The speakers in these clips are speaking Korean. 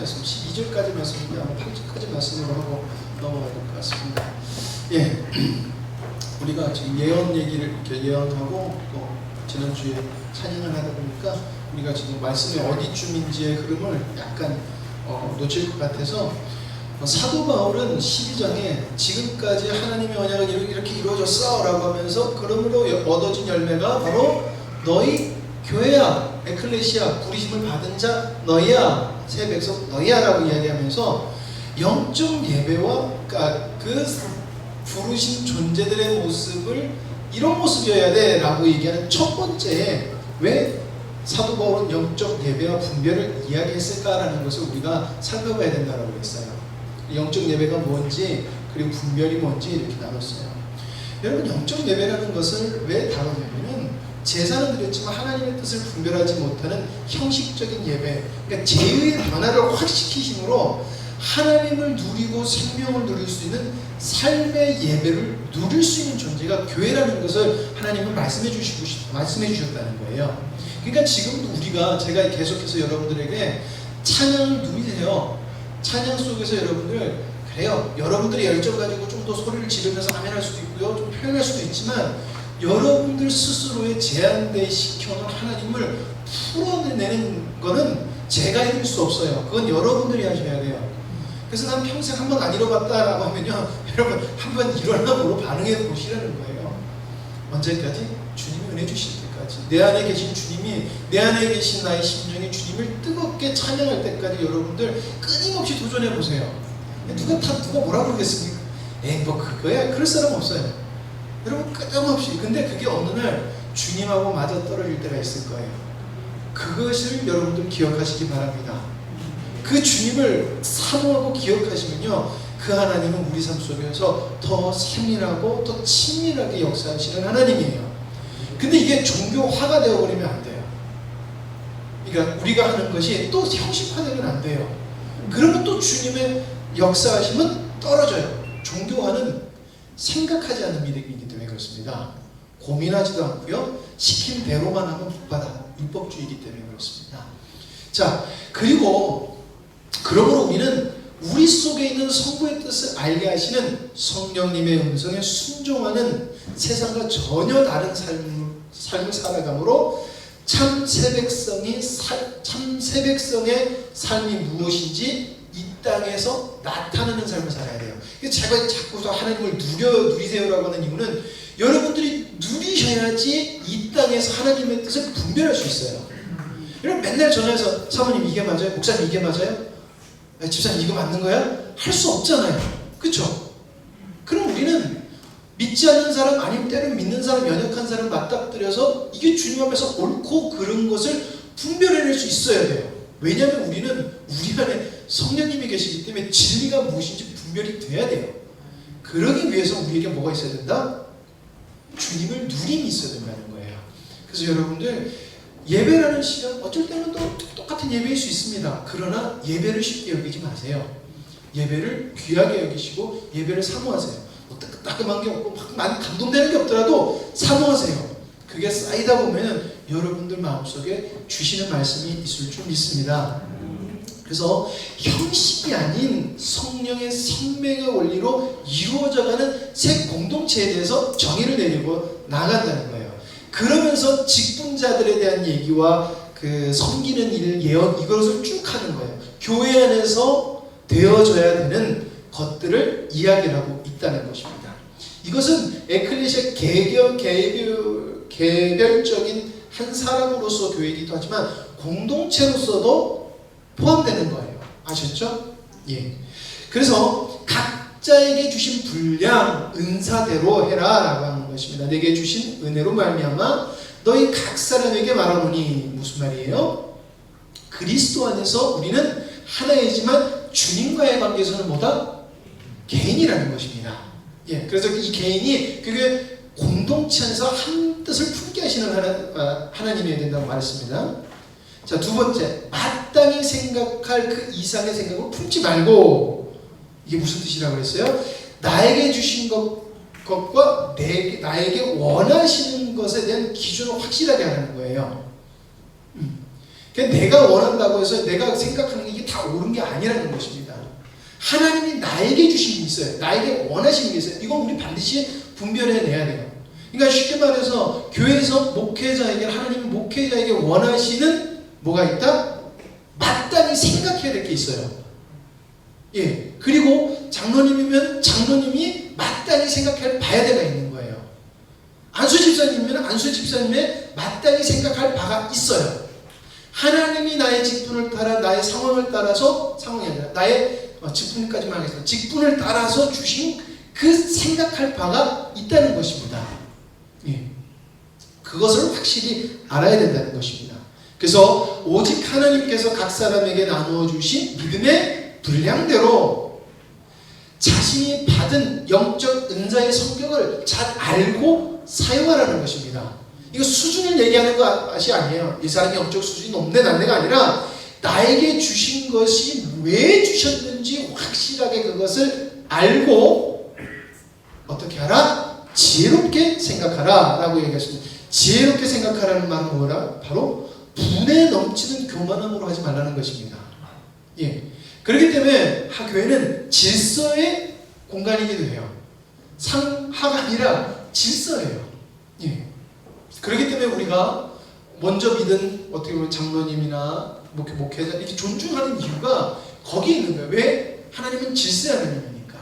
말씀, 12절까지 말씀인데 아마 8절까지 말씀으로 하고 넘어가야 될 것 같습니다. 예, 우리가 지금 예언 얘기를 이렇게 예언하고 또 지난주에 찬양을 하다 보니까 우리가 지금 말씀의 어디쯤인지의 흐름을 약간 놓칠 것 같아서 사도 바울은 12장에 지금까지 하나님의 언약은 이렇게 이루어졌어 라고 하면서 그러므로 얻어진 열매가 바로 너희 교회야, 에클레시아, 부르심을 받은 자 너희야, 새 백성 너희야 라고 이야기하면서 영적 예배와 그 부르신 존재들의 모습을 이런 모습이어야 돼 라고 얘기하는 첫 번째, 왜 사도 바울은 영적 예배와 분별을 이야기했을까라는 것을 우리가 살펴봐야 된다고 했어요. 영적 예배가 뭔지 그리고 분별이 뭔지 이렇게 나눴어요. 여러분, 영적 예배라는 것을 왜 다루냐면은 제사는 드렸지만 하나님의 뜻을 분별하지 못하는 형식적인 예배, 그러니까 죄의 변화를 확 시키심으로 하나님을 누리고 생명을 누릴 수 있는 삶의 예배를 누릴 수 있는 존재가 교회라는 것을 하나님은 말씀해 주셨다는 거예요. 그러니까 지금도 제가 계속해서 여러분들에게 찬양을 누리세요. 찬양 속에서 여러분들, 그래요, 여러분들의 열정 가지고 좀 더 소리를 지르면서 아멘할 수도 있고요, 좀 표현할 수도 있지만 여러분들 스스로의 제한돼 시켜놓은 하나님을 풀어내는 거는 제가 해줄 수 없어요. 그건 여러분들이 하셔야 돼요. 그래서 난 평생 한 번 안 잃어봤다라고 하면요, 여러분 한 번 일어남으로 반응해 보시라는 거예요. 언제까지? 주님이 은혜 주실 때까지. 내 안에 계신 주님이, 내 안에 계신 나의 심정이 주님을 뜨겁게 찬양할 때까지 여러분들 끊임없이 도전해 보세요. 누가 뭐라 그러겠습니까? 에이 뭐 그거야, 그럴 사람 없어요. 여러분 끊임없이. 근데 그게 어느 날 주님하고 맞아 떨어질 때가 있을 거예요. 그것을 여러분들 기억하시기 바랍니다. 그 주님을 사모하고 기억하시면요, 그 하나님은 우리 삶 속에서 더 세밀하고 더 친밀하게 역사하시는 하나님이에요. 근데 이게 종교화가 되어버리면 안 돼요. 그러니까 우리가 하는 것이 또 형식화되면 안 돼요. 그러면 또 주님의 역사하심은 떨어져요. 종교화는 생각하지 않는 믿음이기 때문에 그렇습니다. 고민하지도 않고요, 시킨 대로만 하면 복받아. 율법주의이기 때문에 그렇습니다. 자, 그러므로 우리는 우리 속에 있는 성부의 뜻을 알게 하시는 성령님의 음성에 순종하는 세상과 전혀 다른 삶을 살아감으로 참 새백성의 삶이 무엇인지 이 땅에서 나타나는 삶을 살아야 돼요. 제가 자꾸 하나님을 누리세요라고 하는 이유는 여러분들이 누리셔야지 이 땅에서 하나님의 뜻을 분별할 수 있어요. 여러분 맨날 전화해서 사모님 이게 맞아요? 목사님 이게 맞아요? 집사님 이거 맞는 거야? 할 수 없잖아요. 그렇죠? 그럼 우리는 믿지 않는 사람, 아니면 때로는 믿는 사람, 연약한 사람 맞닥뜨려서 이게 주님 앞에서 옳고 그른 것을 분별해낼 수 있어야 돼요. 왜냐하면 우리는 우리 안에 성령님이 계시기 때문에 진리가 무엇인지 분별이 돼야 돼요. 그러기 위해서 우리에게 뭐가 있어야 된다? 주님을 누림이 있어야 된다는 거예요. 그래서 여러분들 예배라는 시간, 어쩔 때는 또 똑같은 예배일 수 있습니다. 그러나 예배를 쉽게 여기지 마세요. 예배를 귀하게 여기시고 예배를 사모하세요. 따끔한 게 없고 막 많이 감동되는 게 없더라도 사모하세요. 그게 쌓이다 보면 여러분들 마음속에 주시는 말씀이 있을 줄 믿습니다. 그래서 형식이 아닌 성령의 생명의 원리로 이루어져가는 새 공동체에 대해서 정의를 내리고 나간다는 거예요. 그러면서 직분자들에 대한 얘기와 그 섬기는 일, 예언, 이것을 쭉 하는 거예요. 교회 안에서 되어져야 되는 것들을 이야기를 하고 있다는 것입니다. 이것은 에클레시아 개별적인 한 사람으로서 교회이기도 하지만 공동체로서도 포함되는 거예요. 아셨죠? 예. 그래서 각자에게 주신 분량, 은사대로 해라 라고 하는 것입니다. 내게 주신 은혜로 말미암아 너희 각 사람에게 말하노니, 무슨 말이에요? 그리스도 안에서 우리는 하나이지만 주님과의 관계에서는 뭐다? 개인이라는 것입니다. 예. 그래서 이 개인이 그게 공동체 안에서 한 뜻을 품게 하시는 하나님이어야 된다고 말했습니다. 자, 두 번째, 마땅히 생각할 그 이상의 생각을 품지 말고, 이게 무슨 뜻이라고 그랬어요? 나에게 주신 것과 나에게 원하시는 것에 대한 기준을 확실하게 하는 거예요. 그러니까 내가 원한다고 해서 내가 생각하는 게 이게 다 옳은 게 아니라는 것입니다. 하나님이 나에게 주신 게 있어요. 나에게 원하시는 게 있어요. 이건 우리 반드시 분별해내야 돼요. 그러니까 쉽게 말해서 교회에서 목회자에게, 하나님 목회자에게 원하시는 뭐가 있다? 마땅히 생각해야 될 게 있어요. 예. 그리고 장로님이면 장로님이 마땅히 생각할 봐야 되가 있는 거예요. 안수 집사님이면 안수 집사님의 마땅히 생각할 바가 있어요. 하나님이 나의 직분을 따라, 나의 상황을 따라서, 상황이 아니라 나의 직분까지만 하겠습니다. 직분을 따라서 주신 그 생각할 바가 있다는 것입니다. 예. 그것을 확실히 알아야 된다는 것입니다. 그래서 오직 하나님께서 각 사람에게 나누어 주신 믿음의 분량대로 자신이 받은 영적 은사의 성격을 잘 알고 사용하라는 것입니다. 이거 수준을 얘기하는 것이 아니에요. 이 사람이 영적 수준이 높네 낮네가 아니라 나에게 주신 것이 왜 주셨는지 확실하게 그것을 알고 어떻게 하라? 지혜롭게 생각하라 라고 얘기했습니다. 지혜롭게 생각하라는 말은 뭐라? 바로 분에 넘치는 교만함으로 하지 말라는 것입니다. 예. 그렇기 때문에 교회는 질서의 공간이기도 해요. 상하가 아니라 질서예요. 예. 그렇기 때문에 우리가 먼저 믿은 어떻게 보면 장로님이나 목회자 이렇게 존중하는 이유가 거기에 있는 거예요. 왜? 하나님은 질서의 하나님이니까.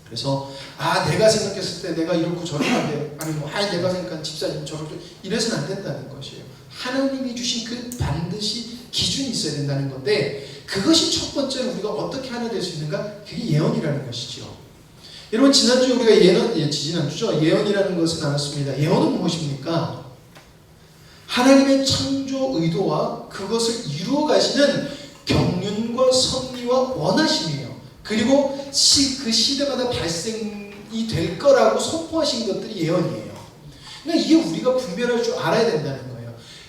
그래서 내가 생각했을 때 내가 이렇고 저렇게 아니 내가 생각한 집사님 저렇게 이래서는 안 된다는 것이에요. 하나님이 주신 그 반드시 기준이 있어야 된다는 건데 그것이 첫 번째로 우리가 어떻게 하나 될 수 있는가? 그게 예언이라는 것이죠. 여러분 지난주에 우리가 지난주죠. 예언이라는 것을 나눴습니다. 예언은 무엇입니까? 하나님의 창조 의도와 그것을 이루어 가시는 경륜과 섭리와 원하심이에요. 그리고 그 시대마다 발생이 될 거라고 선포하신 것들이 예언이에요. 그러니까 이게 우리가 분별할 줄 알아야 된다는 거예요.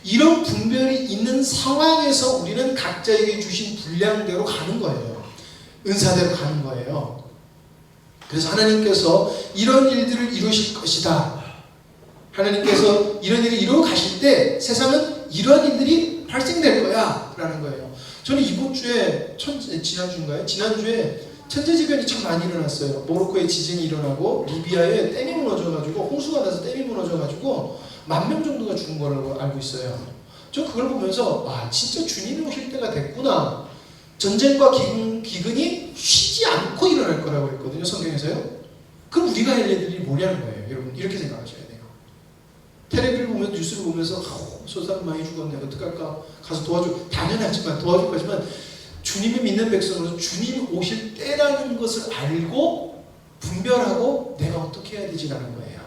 이런 분별이 있는 상황에서 우리는 각자에게 주신 분량대로 가는 거예요. 은사대로 가는 거예요. 그래서 하나님께서 이런 일들을 이루실 것이다. 하나님께서 이런 일을 이루어 가실 때 세상은 이런 일들이 발생될 거야 라는 거예요. 저는 이번 주에 지난주인가요? 지난주에 천재지변이 참 많이 일어났어요. 모로코에 지진이 일어나고 리비아에 댐이 무너져가지고 홍수가 나서 댐이 무너져가지고 10,000명 정도가 죽은 거라고 알고 있어요. 저 그걸 보면서 진짜 주님이 오실 때가 됐구나. 전쟁과 기근이 쉬지 않고 일어날 거라고 했거든요. 성경에서요. 그럼 우리가 할 일들이 뭐냐는 거예요. 여러분 이렇게 생각하셔야 돼요. 텔레비를 보면 뉴스를 보면서 저 사람 많이 죽었네. 어떡할까? 가서 도와줘. 당연하지만 도와줄 거지만 주님이 믿는 백성으로서 주님이 오실 때라는 것을 알고 분별하고 내가 어떻게 해야 되지라는 거예요.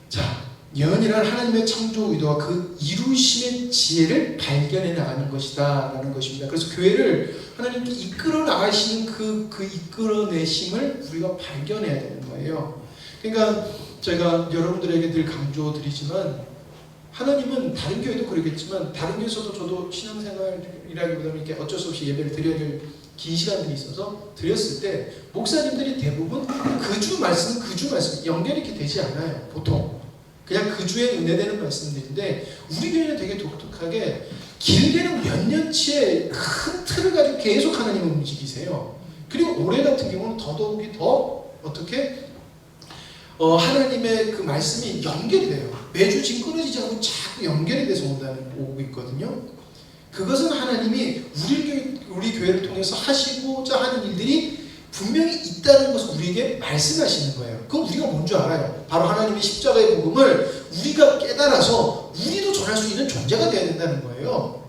자, 예언이란 하나님의 창조 의도와 그 이루심의 지혜를 발견해 나가는 것이다 라는 것입니다. 그래서 교회를 하나님께 이끌어 나가시는 그 이끌어내심을 우리가 발견해야 되는 거예요. 그러니까 제가 여러분들에게 늘 강조드리지만 하나님은 다른 교회도 그러겠지만 다른 교회에서도 저도 신앙생활이라기보다는 이렇게 어쩔 수 없이 예배를 드려야 될 긴 시간들이 있어서 드렸을 때 목사님들이 대부분 그 주 말씀 연결이 이렇게 되지 않아요. 보통 그냥 그 주에 은혜되는 말씀들인데 우리 교회는 되게 독특하게 길게는 몇 년치의 큰 틀을 가지고 계속 하나님을 움직이세요. 그리고 올해 같은 경우는 더더욱이 더 어떻게 하나님의 그 말씀이 연결이 돼요. 매주 지금 끊어지지 않고 자꾸 연결이 돼서 오고 있거든요. 그것은 하나님이 우리 교회를 통해서 하시고자 하는 일들이 분명히 있다는 것을 우리에게 말씀하시는 거예요. 그럼 우리가 뭔 줄 알아요? 바로 하나님의 십자가의 복음을 우리가 깨달아서 우리도 전할 수 있는 존재가 되어야 된다는 거예요.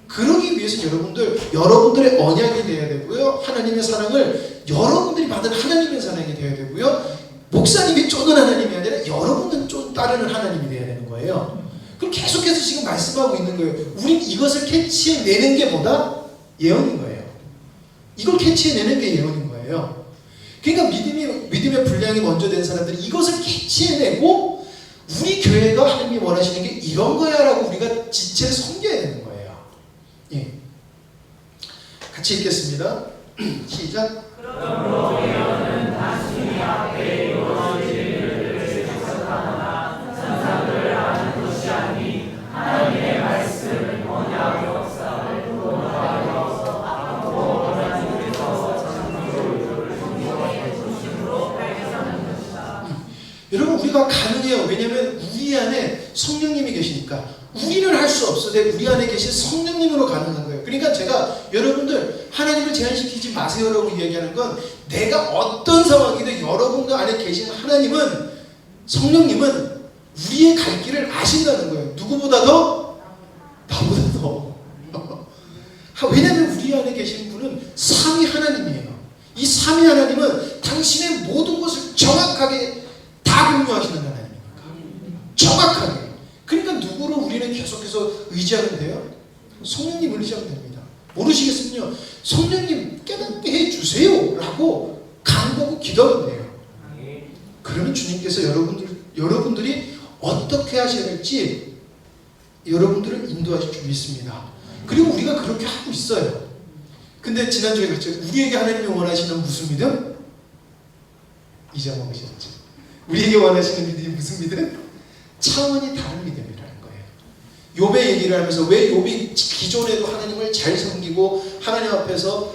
그러기 위해서 여러분들의 언약이 되어야 되고요. 하나님의 사랑을 여러분들이 받은 하나님의 사랑이 되어야 되고요. 목사님이 쫓는 하나님이 아니라 여러분은 따르는 하나님이 되어야 되는 거예요. 그럼 계속해서 지금 말씀하고 있는 거예요. 우린 이것을 캐치해내는 게 뭐다? 예언인 거예요. 이걸 캐치해내는 게 예언인 거예요. 그러니까 믿음의 분량이 먼저 된 사람들이 이것을 캐치해내고 우리 교회가 하나님이 원하시는 게 이런 거야 라고 우리가 지체를 섬겨야 되는 거예요. 예. 같이 읽겠습니다. 시작. 그러므로 예언은 단순히 앞에 이루어질 일을 작성하거나 상상을 하는 것이 아니 하나님의 성령님이 계시니까 우리는 할 수 없어도 우리 안에 계신 성령님으로 가능한 거예요. 그러니까 제가 여러분들 하나님을 제한시키지 마세요라고 얘기하는 건 내가 어떤 상황이든 여러분들 안에 계신 하나님은 성령님은 우리의 갈 길을 아신다는 거예요. 누구보다도 나보다 더. 왜냐하면 우리 안에 계신 분은 삼위 하나님이에요. 이 삼위 하나님은 당신의 모든 것을 정확하게 다 공유하시는 하나님입니다. 정확하게. 그러니까 누구를 우리는 계속해서 의지하면 돼요? 성령님을 의지하면 됩니다. 모르시겠으면요, 성령님 깨닫게 해주세요 라고 간구하고 기도하면 돼요. 그러면 주님께서 여러분들이 어떻게 하셔야 할지 여러분들을 인도하실 줄 믿습니다. 그리고 우리가 그렇게 하고 있어요. 근데 지난주에 그랬죠. 우리에게 하나님이 원하시는 무슨 믿음? 이제 먹으셨죠. 우리에게 원하시는 믿음이 무슨 믿음? 차원이 다른 믿음이라는 거예요. 욥의 얘기를 하면서 왜 욥이 기존에도 하나님을 잘 섬기고 하나님 앞에서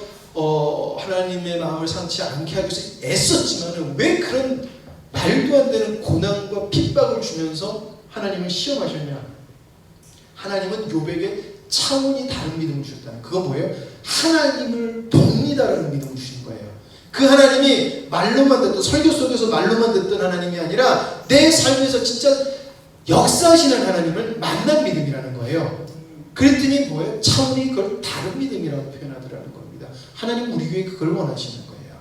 하나님의 마음을 상치 않게 하기 위해서 애썼지만 왜 그런 말도 안 되는 고난과 핍박을 주면서 하나님을 시험하셨냐? 하나님은 욥에게 차원이 다른 믿음을 주셨다는, 그건 뭐예요? 하나님을 봅니다라는 믿음을 주신 거예요. 그 하나님이 말로만 듣던, 설교 속에서 말로만 듣던 하나님이 아니라 내 삶에서 진짜 역사하시는 하나님을 만난 믿음이라는 거예요. 그랬더니 뭐예요? 차원이 그걸 다른 믿음이라고 표현하더라는 겁니다. 하나님 우리 교회 그걸 원하시는 거예요.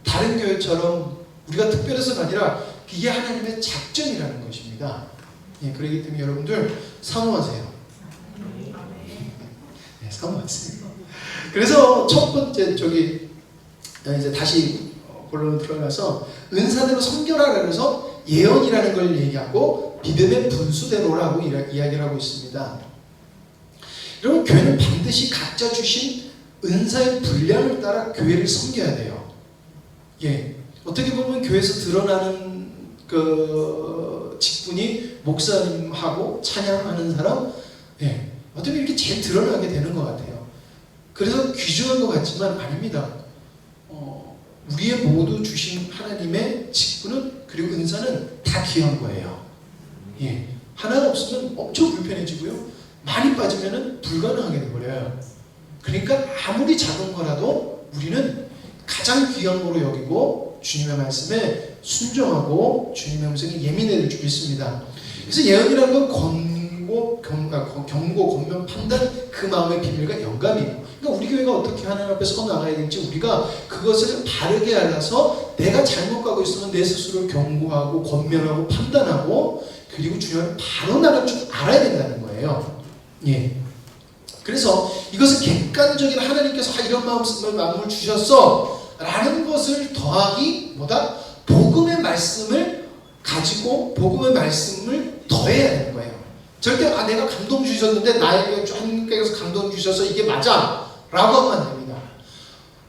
다른 교회처럼 우리가 특별해서가 아니라 이게 하나님의 작전이라는 것입니다. 예, 그렇기 때문에 여러분들 사모하세요. 네, 사모하세요. 그래서 첫 번째 이제 다시 본론으로 들어가서 은사대로 섬겨라 그래서 예언이라는 걸 얘기하고 믿음의 분수대로라고 이야기를 하고 있습니다. 여러분, 교회는 반드시 각자 주신 은사의 분량을 따라 교회를 섬겨야 돼요. 예, 어떻게 보면 교회에서 드러나는 그 직분이 목사님하고 찬양하는 사람, 예, 어떻게 이렇게 제일 드러나게 되는 것 같아요. 그래서 귀중한 것 같지만 아닙니다. 우리의 모두 주신 하나님의 직분은, 그리고 은사는 다 귀한 거예요. 예, 하나가 없으면 엄청 불편해지고요, 많이 빠지면 불가능하게 돼버려요. 그러니까 아무리 작은 거라도 우리는 가장 귀한 거로 여기고 주님의 말씀에 순종하고 주님의 음성에 예민해야 될 줄 믿습니다. 그래서 예언이라는 건 경고, 권면, 판단, 그 마음의 비밀과 영감이에요. 그러니까 우리 교회가 어떻게 하나님 앞에 서 나가야 될지 우리가 그것을 바르게 알아서 내가 잘못 가고 있으면 내 스스로를 경고하고 권면하고 판단하고 그리고 주님을 바로 나갈 줄 알아야 된다는 거예요. 예. 그래서 이것은 객관적인 하나님께서 이런 마음을 주셨어 라는 것을 더하기 뭐다? 복음의 말씀을 가지고 복음의 말씀을 더해야 되는 거예요. 절대 내가 감동 주셨는데 나에게 하나님께서 감동 주셔서 이게 맞아 라고 하면 안 됩니다.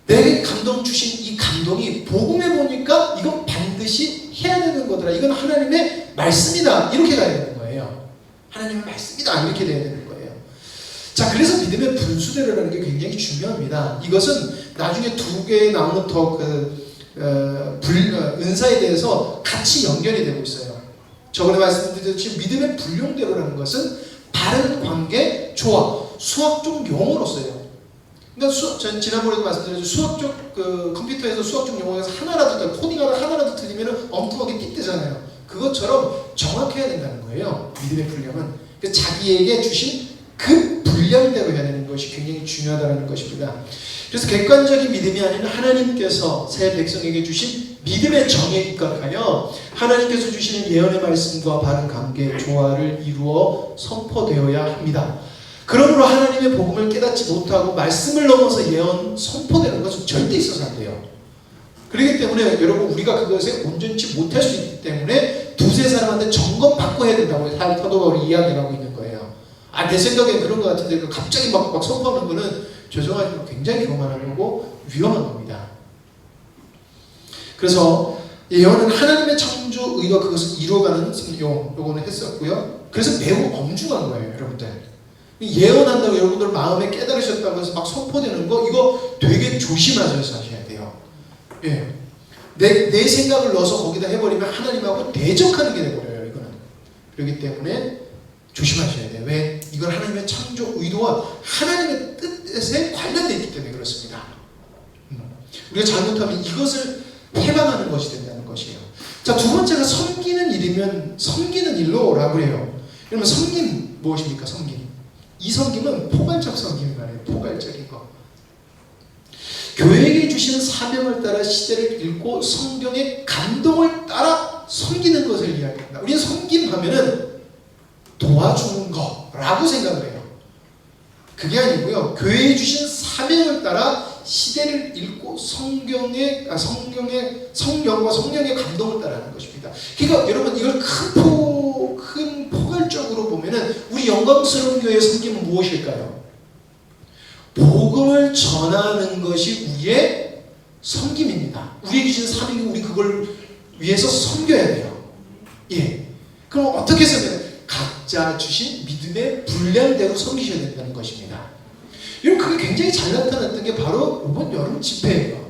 내게 감동 주신 이 감동이 복음에 보니까 이건 반드시 해야 되는 거더라, 이건 하나님의 말씀이다, 이렇게 가야 되는 거예요. 하나님의 말씀이다, 이렇게 돼야 되는 거예요. 자, 그래서 믿음의 분수대로라는 게 굉장히 중요합니다. 이것은 나중에 두 개의 나오는 은사에 대해서 같이 연결이 되고 있어요. 저번에 말씀드렸듯이 믿음의 분량대로라는 것은 바른 관계, 조화, 수학적 용어로 써요. 그러니까 전 지난번에도 말씀드렸죠. 수학적 컴퓨터에서 수학적 용어에서 하나라도 코딩하다 하나라도 틀리면 엉뚱하게 띠뜨잖아요. 그것처럼 정확해야 된다는 거예요. 믿음의 분량은. 그래서 자기에게 주신 그 분량대로 해야 되는 것이 굉장히 중요하다는 것입니다. 그래서 객관적인 믿음이 아닌 하나님께서 새 백성에게 주신 믿음의 정에 입각하여 하나님께서 주시는 예언의 말씀과 바른 관계, 조화를 이루어 선포되어야 합니다. 그러므로 하나님의 복음을 깨닫지 못하고 말씀을 넘어서 예언 선포되는 것은 절대 있어서 안 돼요. 그렇기 때문에 여러분, 우리가 그것에 온전치 못할 수 있기 때문에 두세 사람한테 점검받고 해야 된다고 사도 바울이 이야기를 하고 있는 거예요. 내 생각엔 그런 것 같은데 갑자기 막 선포하는 거는 죄송하지만 굉장히 교만한 거고 위험한 겁니다. 그래서 예언은 하나님의 창조 의도가 그것을 이루어가는 요거는 했었고요. 그래서 매우 엄중한 거예요, 여러분들. 예언한다고 여러분들 마음에 깨달으셨다고 해서 막 선포되는 거, 이거 되게 조심하셔서 하셔야 돼요. 예. 내 생각을 넣어서 거기다 해버리면 하나님하고 대적하는 게 돼버려요, 이거는. 그렇기 때문에 조심하셔야 돼요. 왜? 이건 하나님의 창조 의도와 하나님의 뜻에 관련되어 있기 때문에 그렇습니다. 우리가 잘못하면 이것을 해방하는 것이 된다는 것이에요. 자, 두 번째가 섬기는 일이면 섬기는 일로라고 해요. 그러면 섬김 무엇입니까? 섬김. 이 섬김은 포괄적 섬김이 말이에요. 포괄적인 거. 교회에게 주시는 사명을 따라 시대를 읽고 성경의 감동을 따라 섬기는 것을 이야기합니다. 우리는 섬김하면은 도와주는 거라고 생각을 해요. 그게 아니고요. 교회에 주신 사명을 따라 시대를 읽고 성령과 성령의 감동을 따라하는 것입니다. 그러니까 여러분 이걸 큰 포괄적으로 보면은 우리 영광스러운 교회의 섬김은 무엇일까요? 복음을 전하는 것이 우리의 섬김입니다. 우리에게 주신 사명이 우리 그걸 위해서 섬겨야 돼요. 예. 그럼 어떻게 섬겨요? 각자 주신 믿음의 분량대로 섬기셔야 된다는 것입니다. 여러분 그게 굉장히 잘 나타났던 게 바로 이번 여름 집회예요.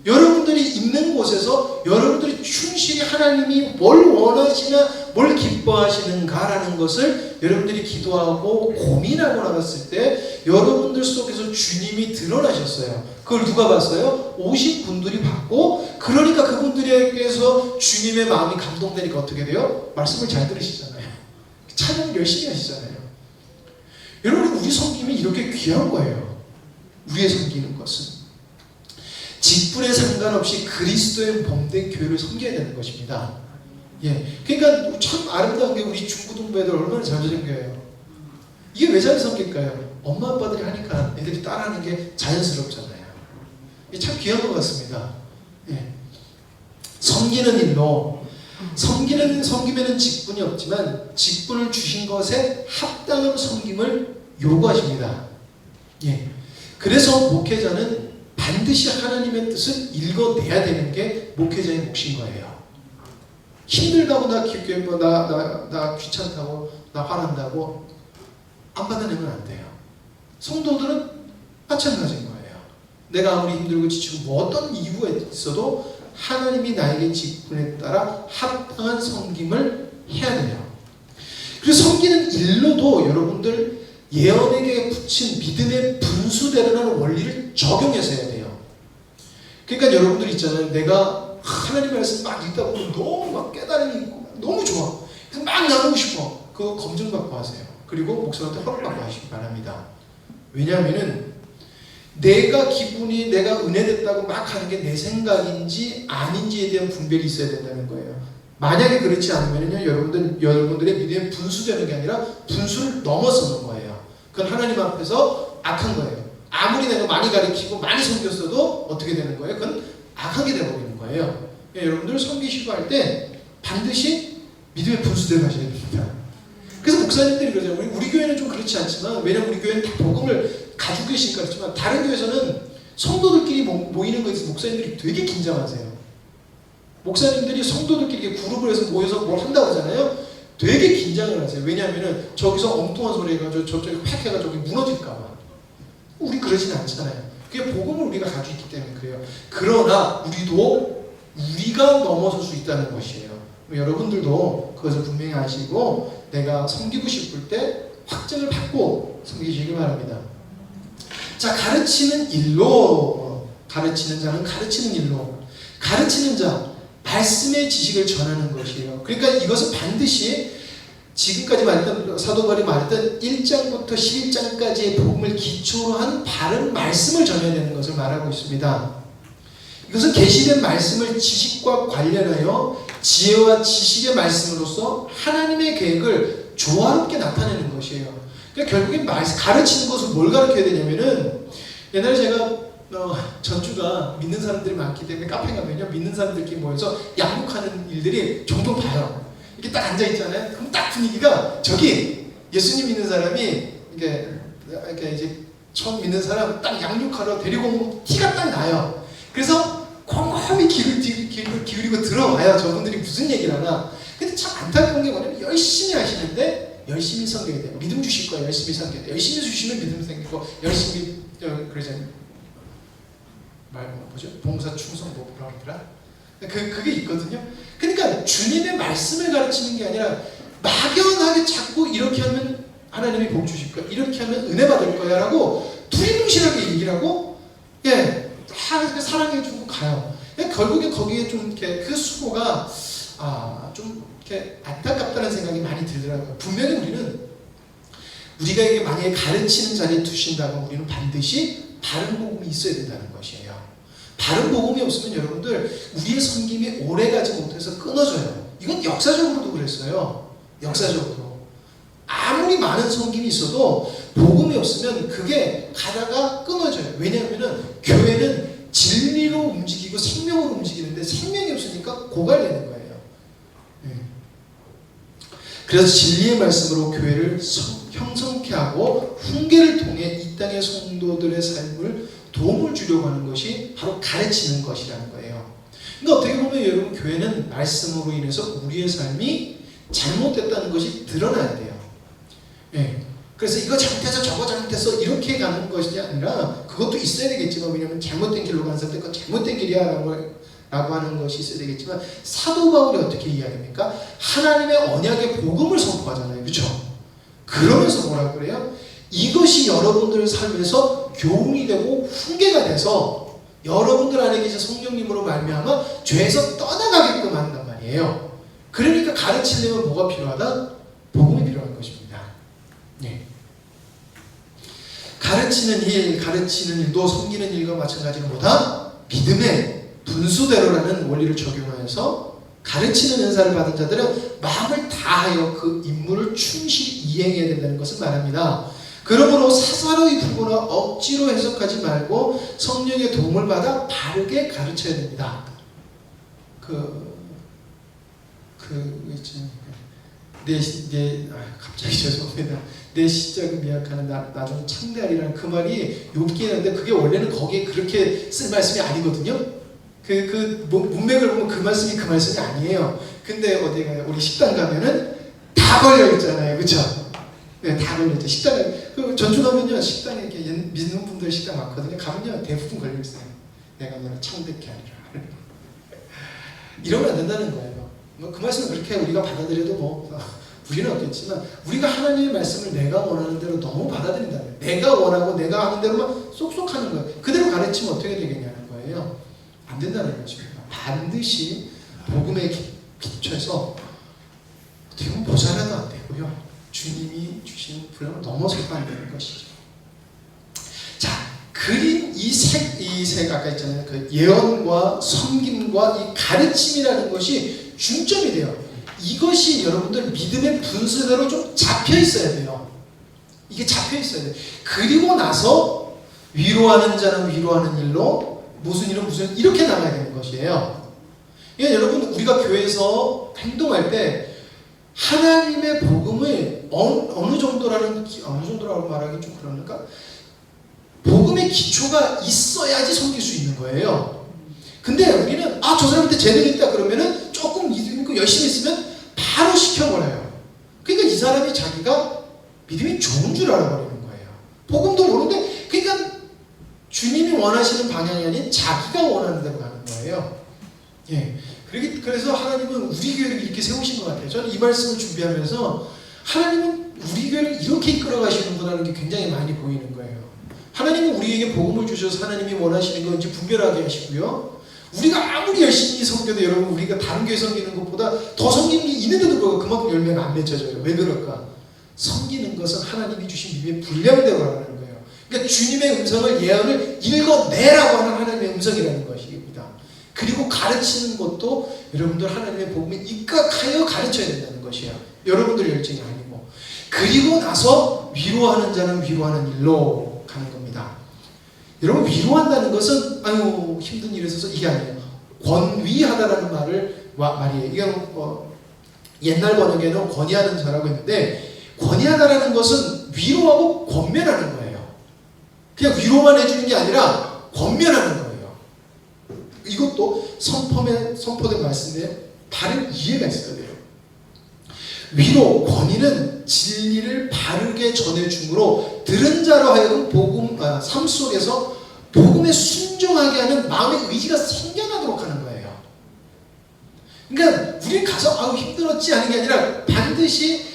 여러분들이 있는 곳에서 여러분들이 충실히 하나님이 뭘 원하시나 뭘 기뻐하시는가라는 것을 여러분들이 기도하고 고민하고 나갔을 때 여러분들 속에서 주님이 드러나셨어요. 그걸 누가 봤어요? 오신 분들이 봤고, 그러니까 그분들에게서 주님의 마음이 감동되니까 어떻게 돼요? 말씀을 잘 들으시잖아요. 찬양을 열심히 하시잖아요. 여러분 우리 섬김이 이렇게 귀한 거예요. 우리의 섬기는 것은 직분에 상관없이 그리스도의 몸된 교회를 섬겨야 되는 것입니다. 예, 그러니까 참 아름다운 게 우리 중고등부 애들 얼마나 잘 섬겨요. 이게 왜 잘 섬길까요? 엄마 아빠들이 하니까 애들이 따라하는 게 자연스럽잖아요. 이게 참 귀한 것 같습니다. 예. 섬기는 일로 섬김에는 직분이 없지만 직분을 주신 것에 합당한 섬김을 요구하십니다. 예. 그래서 목회자는 반드시 하나님의 뜻을 읽어내야 되는 게 목회자의 몫인 거예요. 힘들다고 나 귀찮다고 나 화난다고 안 받아내면 안 돼요. 성도들은 마찬가지인 거예요. 내가 아무리 힘들고 지치고 뭐 어떤 이유가 있어도 하나님이 나에게 직분에 따라 합당한 섬김을 해야 돼요. 그래서 섬기는 일로도 여러분들 예언에게 붙인 믿음의 분수대로라는 원리를 적용해서 해야 돼요. 그러니까 여러분들 있잖아요. 내가 하나님 말씀 막 읽다 보면 너무 막 깨달음이 있고 너무 좋아. 그래서 막 나누고 싶어. 그거 검증받고 하세요. 그리고 목사한테 허락받고 하시기 바랍니다. 왜냐하면은 내가 기분이 내가 은혜됐다고 막 하는 게 내 생각인지 아닌지에 대한 분별이 있어야 된다는 거예요. 만약에 그렇지 않으면요, 여러분들의 믿음이 분수되는 게 아니라 분수를 넘어서는 거예요. 그건 하나님 앞에서 악한 거예요. 아무리 내가 많이 가르치고 많이 섬겼어도 어떻게 되는 거예요? 그건 악하게 되어버리는 거예요. 여러분들 섬기시고 할 때 반드시 믿음의 분수대로 하셔야 됩니다. 그래서 목사님들이 그러잖아요. 우리 교회는 좀 그렇지 않지만, 왜냐면 우리 교회는 다 복음을 가지고 계시니까 그렇지만 다른 교회에서는 성도들끼리 모이는 거에 있어서 목사님들이 되게 긴장하세요. 목사님들이 성도들끼리 그룹을 해서 모여서 뭘 한다고 하잖아요. 되게 긴장을 하세요. 왜냐하면 저기서 엉뚱한 소리 해가지고 저쪽에 팩 해가지고 무너질까봐. 우리 그러진 않잖아요. 그게 복음을 우리가 가지고 있기 때문에 그래요. 그러나 우리가 넘어설 수 있다는 것이에요. 여러분들도 그것을 분명히 아시고 내가 섬기고 싶을 때 확증을 받고 섬기시기 바랍니다. 자, 가르치는 일로, 가르치는 자는 가르치는 일로, 가르치는 자, 말씀의 지식을 전하는 것이에요. 그러니까 이것은 반드시 지금까지 말했던 사도 바울이 말했던 1장부터 11장까지의 복음을 기초로 한 바른 말씀을 전해야 되는 것을 말하고 있습니다. 이것은 계시된 말씀을 지식과 관련하여 지혜와 지식의 말씀으로서 하나님의 계획을 조화롭게 나타내는 것이에요. 그러니까 결국엔 가르치는 것을 뭘 가르쳐야 되냐면은, 옛날에 제가 전주가 믿는 사람들이 많기 때문에 카페 가면요, 믿는 사람들끼리 모여서 양육하는 일들이 종종 봐요. 이렇게 딱 앉아 있잖아요. 그럼 딱 분위기가, 저기 예수님 믿는 사람이 이렇게 이제 처음 믿는 사람 딱 양육하러 데리고 오면 티가 딱 나요. 그래서 곰곰이 기울이고 들어와요. 저분들이 무슨 얘기를 하나. 근데 참 안타까운 게 뭐냐면 열심히 하시는데 열심히 섬겨야 돼요. 믿음 주실 거예요. 열심히 섬겨야 돼요. 열심히 주시면 믿음 생기고, 열심히 그러잖아요. 뭐죠? 봉사 충성 뭐라 그러더라? 그게 있거든요. 그러니까 주님의 말씀을 가르치는 게 아니라 막연하게 자꾸 이렇게 하면 하나님이 복 주실 거야, 이렇게 하면 은혜 받을 거야 라고 두리뭉실하게 얘기를 하고 다 사랑해주고 가요. 결국에 거기에 좀 이렇게 그 수고가 좀 이렇게 안타깝다는 생각이 많이 들더라고요. 분명히 우리가 이게 만약에 가르치는 자리에 두신다면 우리는 반드시 바른 복음이 있어야 된다는 것이에요. 바른 복음이 없으면 여러분들 우리의 섬김이 오래가지 못해서 끊어져요. 이건 역사적으로도 그랬어요. 역사적으로 아무리 많은 섬김이 있어도 복음이 없으면 그게 가다가 끊어져요. 왜냐하면 교회는 진리로 움직이고 생명으로 움직이는데 생명이 없으니까 고갈되는 거예요. 그래서 진리의 말씀으로 교회를 형성케 하고 훈계를 통해 이 땅의 성도들의 삶을 도움을 주려고 하는 것이 바로 가르치는 것이라는 거예요. 그러니까 어떻게 보면 여러분, 교회는 말씀으로 인해서 우리의 삶이 잘못됐다는 것이 드러나야 돼요. 그래서 이거 잘못해서 저거 잘못해서 이렇게 가는 것이 아니라, 그것도 있어야 되겠지만, 왜냐하면 잘못된 길로 가는 사람들 그건 잘못된 길이야 라고 하는 것이 있어야 되겠지만, 사도 바울이 어떻게 이야기합니까? 하나님의 언약의 복음을 선포하잖아요. 그렇죠? 그러면서 뭐라고 그래요? 이것이 여러분들의 삶에서 교훈이 되고 훈계가 돼서 여러분들 안에 계신 성령님으로 말미암아 죄에서 떠나가게끔 한단 말이에요. 그러니까 가르치려면 뭐가 필요하다? 복음이 필요한 것입니다. 가르치는 일도 섬기는 일과 마찬가지로 뭐다? 믿음의 분수대로라는 원리를 적용하여서 가르치는 은사를 받은 자들은 마음을 다하여 그 임무를 충실히 이행해야 된다는 것을 말합니다. 그러므로 사사로이 풀거나 억지로 해석하지 말고 성령의 도움을 받아 바르게 가르쳐야 됩니다. 갑자기 죄송합니다. 내 시작은 미약하는 나중 창대하리라는 그 말이 욥기인데, 그게 원래는 거기에 그렇게 쓴 말씀이 아니거든요. 문맥을 보면 그 말씀이 아니에요. 근데 어디 가요? 우리 식당 가면은 다 걸려 있잖아요. 그쵸? 다 걸려 있죠. 식당에, 전주 가면요, 식당에 이렇게 믿는 분들 식당 많거든요. 가면요, 대부분 걸려 있어요. 내가 너를 창대케 하리라. 이러면 안 된다는 거예요. 그 말씀은 그렇게 우리가 받아들여도 우리는 없겠지만, 우리가 하나님의 말씀을 내가 원하는 대로 너무 받아들인다는 거예요. 내가 원하고 내가 하는 대로만 쏙쏙 하는 거예요. 그대로 가르치면 어떻게 되겠냐는 거예요. 안 된다는 것입니다. 반드시 복음에 기초해서 어떻게 보면 모자라도 안 되고요. 주님이 주신 분량을 넘어서도 안 되는 것이죠. 자, 그린 이 색 아까 있잖아요. 그 예언과 섬김과 이 가르침이라는 것이 중점이 돼요. 이것이 여러분들 믿음의 분수대로 좀 잡혀 있어야 돼요. 이게 잡혀 있어야 돼요. 그리고 나서 위로하는 자는 위로하는 일로, 무슨 일은 무슨 일, 이렇게 나가야 되는 것이에요. 그러니까 여러분, 우리가 교회에서 행동할 때 하나님의 복음을 어느 정도라고 말하기 좀 그러니까, 복음의 기초가 있어야지 섬길 수 있는 거예요. 근데 우리는 저 사람한테 재능이 있다 그러면은 조금 믿음 있고 열심히 있으면 바로 시켜버려요. 그러니까 이 사람이 자기가 믿음이 좋은 줄 알아버리는 거예요. 복음도 모르는데, 그러니까 주님이 원하시는 방향이 아닌 자기가 원하는 대로 가는 거예요. 그래서 하나님은 우리 교회를 이렇게 세우신 것 같아요. 저는 이 말씀을 준비하면서 하나님은 우리 교회를 이렇게 이끌어 가시는구나라는 게 굉장히 많이 보이는 거예요. 하나님은 우리에게 복음을 주셔서 하나님이 원하시는 건지 분별하게 하시고요. 우리가 아무리 열심히 섬겨도 여러분, 우리가 다른 교회 섬기는 것보다 더 섬기는 게 있는데도 불구하고 그만큼 열매가 안 맺혀져요. 왜 그럴까? 섬기는 것은 하나님이 주신 믿음의 분량대로 하는 거예요. 그러니까 주님의 음성을, 예언을 읽어내라고 하는 하나님의 음성이라는 것입니다. 그리고 가르치는 것도 여러분들 하나님의 복음에 입각하여 가르쳐야 된다는 것이에요. 여러분들 열정이 아니고. 그리고 나서 위로하는 자는 위로하는 일로 가는 겁니다. 여러분, 위로한다는 것은 힘든 일에 있어서 이게 아니에요. 권위하다라는 말이에요. 이건 옛날 번역에는 권위하는 자라고 했는데, 권위하다라는 것은 위로하고 권면하는 거예요. 그냥 위로만 해주는 게 아니라 권면하는 거예요. 이것도 선포된 말씀인데요, 바른 이해가 있어야 돼요. 위로, 권위는 진리를 바르게 전해줌으로 들은 자로 하여금 삶 속에서 복음에 순종하게 하는 마음의 의지가 생겨나도록 하는 거예요. 그러니까 우리 가서 아우 힘들었지 하는 게 아니라 반드시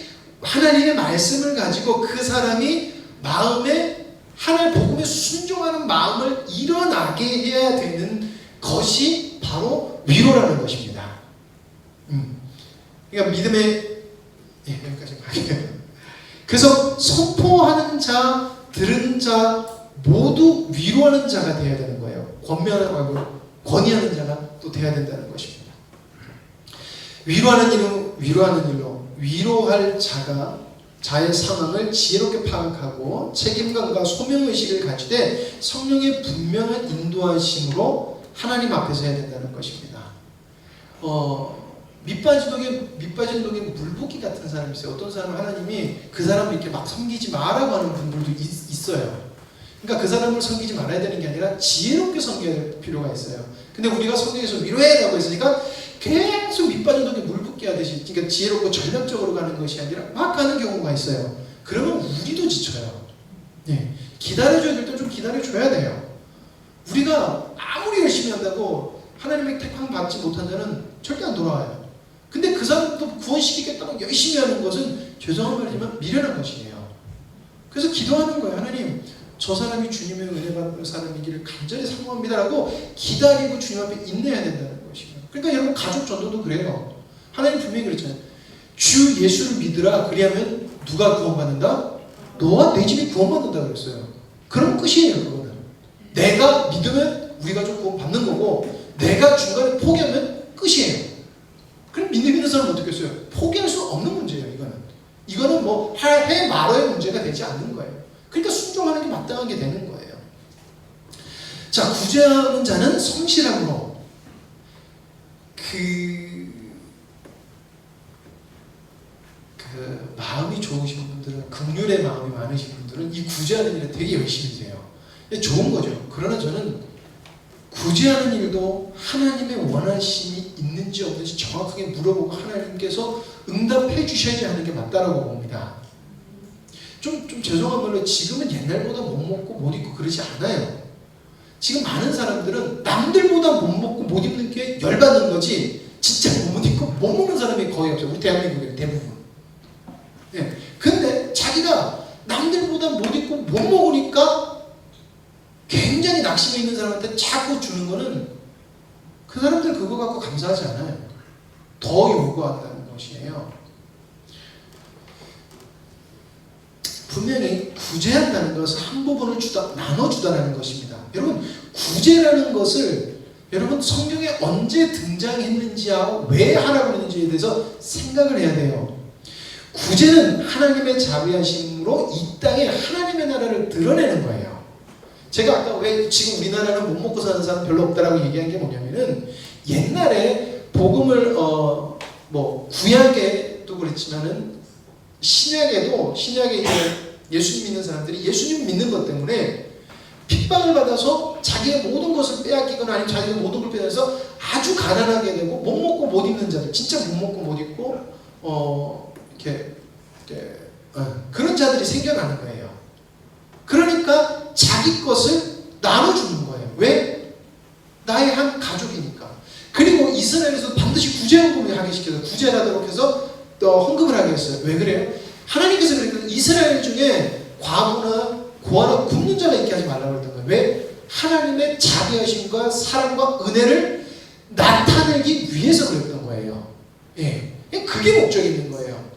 하나님의 말씀을 가지고 그 사람이 마음에 하나님 복음에 순종하는 마음을 일어나게 해야 되는 것이 바로 위로라는 것입니다. 그러니까 믿음의 여기까지 할게요. 그래서 선포하는 자, 들은 자 모두 위로하는 자가 되어야 되는 거예요. 권위하는 자가 또 되어야 된다는 것입니다. 위로하는 일로 위로할 자가 자의 상황을 지혜롭게 파악하고 책임감과 소명의식을 가지되 성령의 분명한 인도하심으로 하나님 앞에서 해야 된다는 것입니다. 밑빠진 독에 물붓기 같은 사람이 있어요. 어떤 사람은 하나님이 그 사람을 이렇게 막 섬기지 마라고 하는 분들도 있어요. 그러니까 그 사람을 섬기지 말아야 되는 게 아니라 지혜롭게 섬겨야 될 필요가 있어요. 근데 우리가 성경에서 위로해라고 했으니까 계속 밑빠진 독에 물붓기 하듯이, 그러니까 지혜롭고 전략적으로 가는 것이 아니라 막 가는 경우가 있어요. 그러면 우리도 지쳐요. 기다려줘야 될 때 좀 기다려줘야 돼요. 우리가 아무리 열심히 한다고 하나님의 택함 받지 못한 자는 절대 안 돌아와요. 근데 그 사람도 구원시키겠다고 열심히 하는 것은 죄송한 말이지만 미련한 것이에요. 그래서 기도하는 거예요. 하나님, 저 사람이 주님의 은혜 받는 사람이기를 간절히 사모합니다라고 기다리고 주님 앞에 인내해야 된다는 것이에요. 그러니까 여러분 가족 전도도 그래요. 하나님 분명히 그랬잖아요. 주 예수를 믿으라. 그리하면 누가 구원받는다? 너와 내 집이 구원받는다 그랬어요. 그럼 끝이에요. 그거는 내가 믿으면 우리 가족 구원받는 거고, 내가 중간에 포기하면 끝이에요. 그럼 믿는 사람은 어떻게 했어요? 포기할 수 없는 문제예요. 이거는 뭐 해 말어의 문제가 되지 않는 거예요. 그러니까 순종하는 게 마땅하게 되는 거예요. 자, 구제하는 자는 성실함으로 마음이 좋으신 분들은, 긍휼의 마음이 많으신 분들은 이 구제하는 일에 되게 열심히 해요. 좋은 거죠. 그러나 저는 구제하는 일도 하나님의 원하심이 있는지 없는지 정확하게 물어보고 하나님께서 응답해 주셔야지 하는 게 맞다라고 봅니다. 좀 죄송한 말로 지금은 옛날보다 못 먹고 못 입고 그러지 않아요. 지금 많은 사람들은 남들보다 못 먹고 못 입는 게 열받는 거지, 진짜 못 입고 못 먹는 사람이 거의 없어요. 우리 대한민국의 대부분. 근데 자기가 남들보다 못 입고 못 먹으니까 굉장히 낙심해 있는 사람한테 자꾸 주는 거는 그 사람들 그거 갖고 감사하지 않아요. 더 요구한다는 것이에요. 분명히 구제한다는 것은 한 부분을 나눠주다라는 것입니다. 여러분, 구제라는 것을 여러분 성경에 언제 등장했는지하고 왜 하라고 했는지에 대해서 생각을 해야 돼요. 구제는 하나님의 자비하심으로 이 땅에 하나님의 나라를 드러내는 거예요. 제가 아까 왜 지금 우리나라는 못 먹고 사는 사람 별로 없다라고 얘기한 게 뭐냐면은, 옛날에 복음을 구약에도 그랬지만은 신약에 예수님 믿는 사람들이 예수님 믿는 것 때문에 핍박을 받아서 자기의 모든 것을 빼앗기거나 아니면 자기의 모든 걸 빼앗아서 아주 가난하게 되고 못 먹고 못 입는 자들, 진짜 못 먹고 못 입고 그런 자들이 생겨나는 거예요. 그러니까 자기 것을 나눠주는 거예요. 왜? 나의 한 가족이니까. 그리고 이스라엘에서 반드시 구제헌금을 하게 시켜서 구제하도록 해서 또 헌금을 하게 했어요. 왜 그래요? 하나님께서 그러니까 이스라엘 중에 과부나 고아나 굶는 자가 있게 하지 말라고 했던 거예요. 왜? 하나님의 자비하심과 사랑과 은혜를 나타내기 위해서 그랬던 거예요. 그게 목적이 있는 거예요.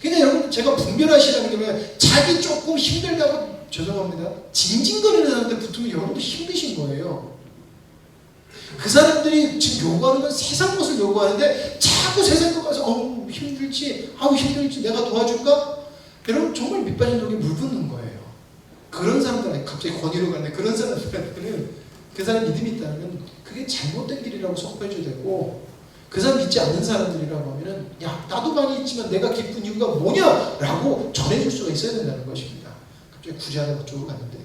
그러니까 여러분, 제가 분별하시라는 게 뭐냐면, 자기 조금 힘들다고, 죄송합니다, 징징거리는 사람한테 붙으면 여러분도 힘드신 거예요. 그 사람들이 지금 요구하는 건 세상 것을 요구하는데 자꾸 세상 것 가서 힘들지, 내가 도와줄까? 여러분, 정말 밑빠진 독에 물 붓는 거예요. 그런 사람들한테 갑자기 권위로 가는데, 그런 사람들한테는 그 사람 믿음이 있다면 그게 잘못된 길이라고 선포해줘야 되고, 그 사람 믿지 않는 사람들이라고 하면은, 야, 나도 많이 있지만 내가 기쁜 이유가 뭐냐라고 전해줄 수가 있어야 된다는 것입니다. 갑자기 구제하다 그쪽으로 갔는데,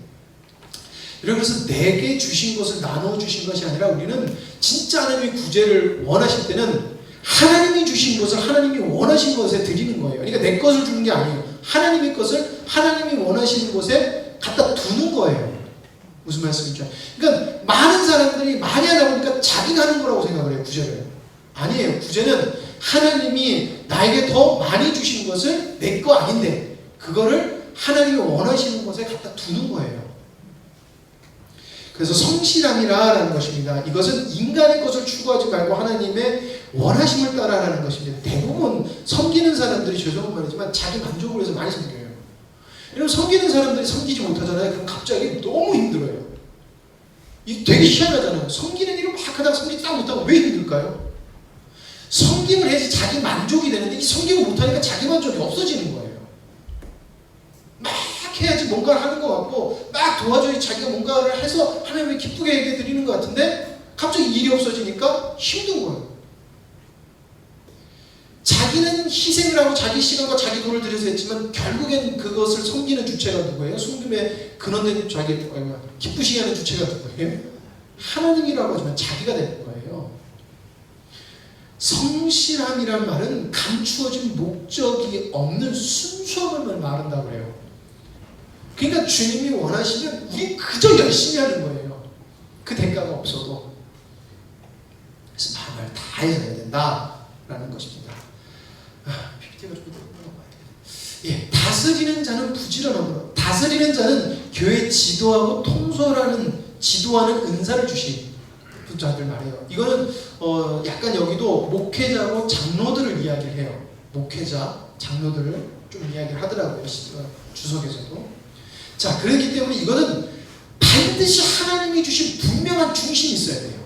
그래서 내게 주신 것을 나눠 주신 것이 아니라, 우리는 진짜 하나님이 구제를 원하실 때는 하나님이 주신 것을 하나님이 원하신 것에 드리는 거예요. 그러니까 내 것을 주는 게 아니에요. 하나님의 것을 하나님이 원하시는 곳에 갖다 두는 거예요. 무슨 말씀이죠? 그러니까 많은 사람들이 많이 하다 보니까 자기가 하는 거라고 생각을 해요, 구제를. 아니에요. 구제는 하나님이 나에게 더 많이 주신 것을 내 거 아닌데 그거를 하나님이 원하시는 곳에 갖다 두는 거예요. 그래서 성실함이라는 것입니다. 이것은 인간의 것을 추구하지 말고 하나님의 원하심을 따라하는 것입니다. 대부분 섬기는 사람들이 죄송한 말이지만 자기 만족을 위해서 많이 섬겨요. 여러분 섬기는 사람들이 섬기지 못하잖아요. 그럼 갑자기 너무 힘들어요. 이 되게 희한하잖아요. 섬기는 일을 막 하다가 섬기지 딱 못하고 왜 힘들까요? 섬김을 해야지 자기 만족이 되는데 이 섬김을 못하니까 자기 만족이 없어지는 거예요. 막 해야지 뭔가를 하는 것 같고 막 도와줘야지 자기가 뭔가를 해서 하나님을 기쁘게 해드리는 것 같은데 갑자기 일이 없어지니까 힘든 거예요. 자기는 희생을 하고 자기 시간과 자기 돈을 들여서 했지만 결국엔 그것을 섬기는 주체가 누구예요? 숨김에 근원된 자기 기쁘시게 하는 주체가 누구예요? 하나님이라고 하지만 자기가 되는 거예요. 성실함이란 말은 감추어진 목적이 없는 순수함을 말한다고 해요. 그러니까 주님이 원하시면 우리 그저 열심히 하는 거예요. 그 대가가 없어도. 그래서 마음을 다해서 해야 된다라는 것입니다. PPT가 좀 예, 다스리는 자는 부지런함으로. 다스리는 자는 교회 지도하고 지도하는 은사를 주신 자들 말이에요. 이거는 약간 여기도 목회자고 장로들을 이야기를 해요. 목회자, 장로들을 좀 이야기를 하더라고요. 주석에서도. 자, 그렇기 때문에 이거는 반드시 하나님이 주신 분명한 중심이 있어야 돼요.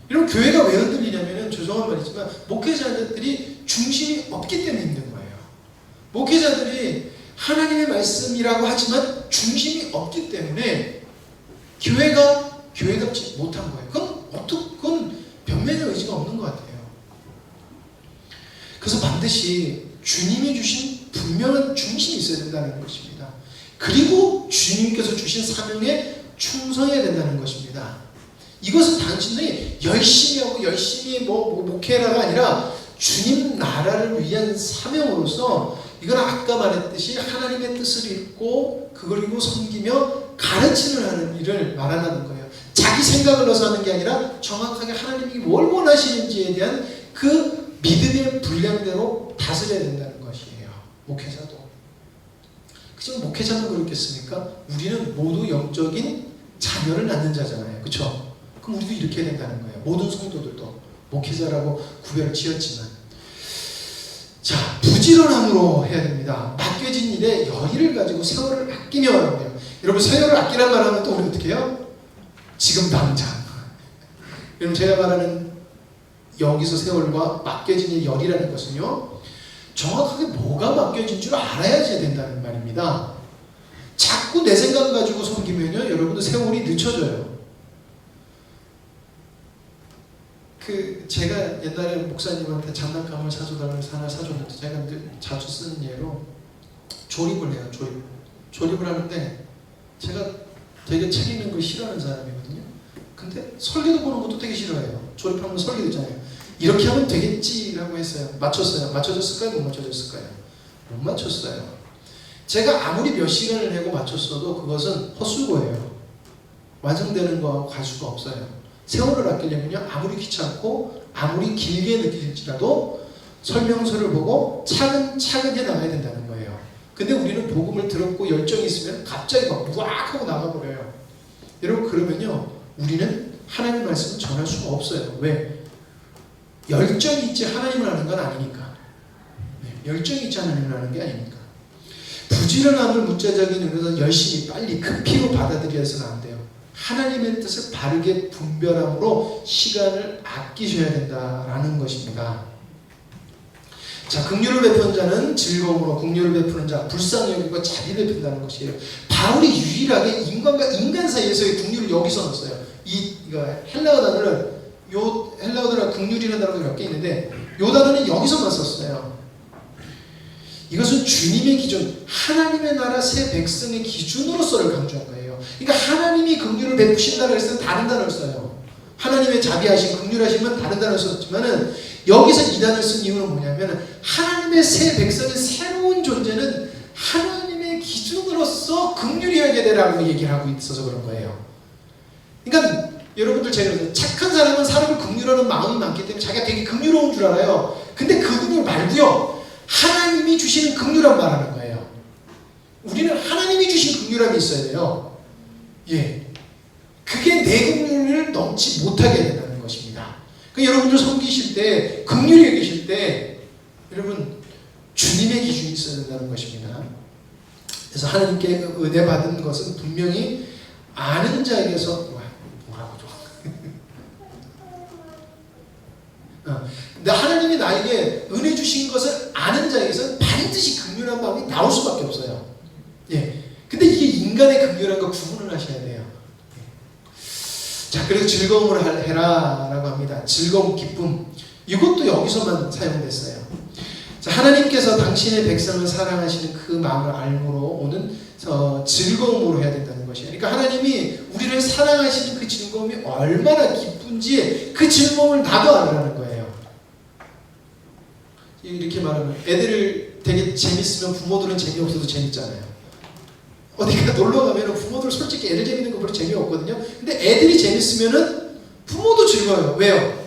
이런 교회가 왜 흔들리냐면은 죄송한 말이지만 목회자들이 중심이 없기 때문에 힘든 거예요. 목회자들이 하나님의 말씀이라고 하지만 중심이 없기 때문에 교회답지 못한 거예요. 그건 변명의 의지가 없는 것 같아요. 그래서 반드시 주님이 주신 분명한 중심이 있어야 된다는 것입니다. 그리고 주님께서 주신 사명에 충성해야 된다는 것입니다. 이것은 단순히 열심히 하고 열심히 목회라가 아니라 주님 나라를 위한 사명으로서 이건 아까 말했듯이 하나님의 뜻을 읽고 그리고 섬기며 가르치는 하는 일을 말하는 거예요. 자기 생각을 넣어서 하는 게 아니라 정확하게 하나님이 뭘 원하시는지에 대한 그 믿음의 분량대로 다스려야 된다는 것이에요. 목회자도. 그지만 목회자는 그렇겠습니까? 우리는 모두 영적인 자녀를 낳는 자잖아요. 그렇죠? 그럼 우리도 이렇게 해야 된다는 거예요. 모든 성도들도 목회자라고 구별을 지었지만 자, 부지런함으로 해야 됩니다. 맡겨진 일에 열의를 가지고 세월을 아끼며 하라고 해요. 여러분 세월을 아끼란 말하면 또 우리 어떻게 해요? 지금 당장. 여러분 제가 말하는 여기서 세월과 맡겨진 일 열이라는 것은요. 정확하게 뭐가 맡겨진 줄 알아야지 된다는 말입니다. 자꾸 내 생각 가지고 섬기면요. 여러분들 세월이 늦춰져요. 제가 옛날에 목사님한테 장난감을 사줘달라고 하나 사줬는데 제가 자주 쓰는 예로 조립을 해요. 조립을 하는데 제가 되게 책 읽는 걸 싫어하는 사람이거든요. 근데 설계도 보는 것도 되게 싫어해요. 조립하면 설계도 있잖아요. 이렇게 하면 되겠지라고 했어요. 맞췄어요. 맞춰졌을까요? 못 맞춰졌을까요? 못 맞췄어요. 제가 아무리 몇 시간을 내고 맞췄어도 그것은 헛수고예요. 완성되는 거하고 갈 수가 없어요. 세월을 아끼려면요. 아무리 귀찮고 아무리 길게 느낄지라도 설명서를 보고 차근차근 해나가야 된다는 거예요. 근데 우리는 복음을 들었고 열정이 있으면 갑자기 막 우악 하고 나가버려요. 여러분 그러면요. 우리는 하나님 말씀을 전할 수가 없어요. 왜? 열정이 있지 하나님을 아는 건 아니니까. 열정이 있지 하나님을 아는 게 아니니까. 부지런함을 문자적인 의미에서 열심히 빨리 급히로 받아들여서는 안 돼요. 하나님의 뜻을 바르게 분별함으로 시간을 아끼셔야 된다라는 것입니다. 자, 긍휼을 베푸는 자는 즐거움으로 국률을 베푸는 자 불쌍히 여기고 자비를 베푼다는 것이에요. 바울이 유일하게 인간과 인간 사이에서의 긍휼을 여기서 넣었어요. 이거 헬라어 단어를 헬라어 단어가 긍휼이라는 단어가 몇 개 있는데 이 단어는 여기서만 썼어요. 이것은 주님의 기준, 하나님의 나라 새 백성의 기준으로서를 강조한 거예요. 그러니까 하나님이 긍휼을 베푸신다고 해서 다른 단어를 써요. 하나님의 자비하신 긍휼하시면 다른 단어를 썼지만은 여기서 이 단어를 쓴 이유는 뭐냐면 하나님의 새 백성의 새로운 존재는 하나님의 기준으로서 긍휼히 하게 되라고 얘기를 하고 있어서 그런 거예요. 그러니까 여러분들 제가 착한 사람은 사람을 긍휼하는 마음이 많기 때문에 자기가 되게 긍휼로운 줄 알아요. 근데 그 긍휼 말고요, 하나님이 주시는 긍휼함 말하는 거예요. 우리는 하나님이 주신 긍휼함이 있어야 돼요. 예, 그게 내 긍휼을 넘지 못하게 된다는 것입니다. 그러니까 여러분들 섬기실 때, 긍휼히 여기실 때 여러분 주님의 기준이 있어야 된다는 것입니다. 그래서 하나님께 은혜 받은 것은 분명히 아는 자에게서 뭐라고 좀 근데 하나님이 나에게 은혜 주신 것을 아는 자에게서 반드시 긍휼한 마음이 나올 수밖에 없어요. 예. 근데 이게 인간의 긍휼함과 구분을 하셔야 돼요. 자, 그래서 즐거움을 해라라고 합니다. 즐거움, 기쁨. 이것도 여기서만 사용됐어요. 자, 하나님께서 당신의 백성을 사랑하시는 그 마음을 알므로 오는 즐거움으로 해야 된다는 것이에요. 그러니까 하나님이 우리를 사랑하시는 그 즐거움이 얼마나 기쁜지 그 즐거움을 나도 알으라는 거예요. 이렇게 말하면 애들을 되게 재밌으면 부모들은 재미없어도 재밌잖아요. 어디가 놀러 가면 부모들 솔직히 애들 재밌는 거 별로 재미없거든요. 근데 애들이 재밌으면은 부모도 즐거워요. 왜요?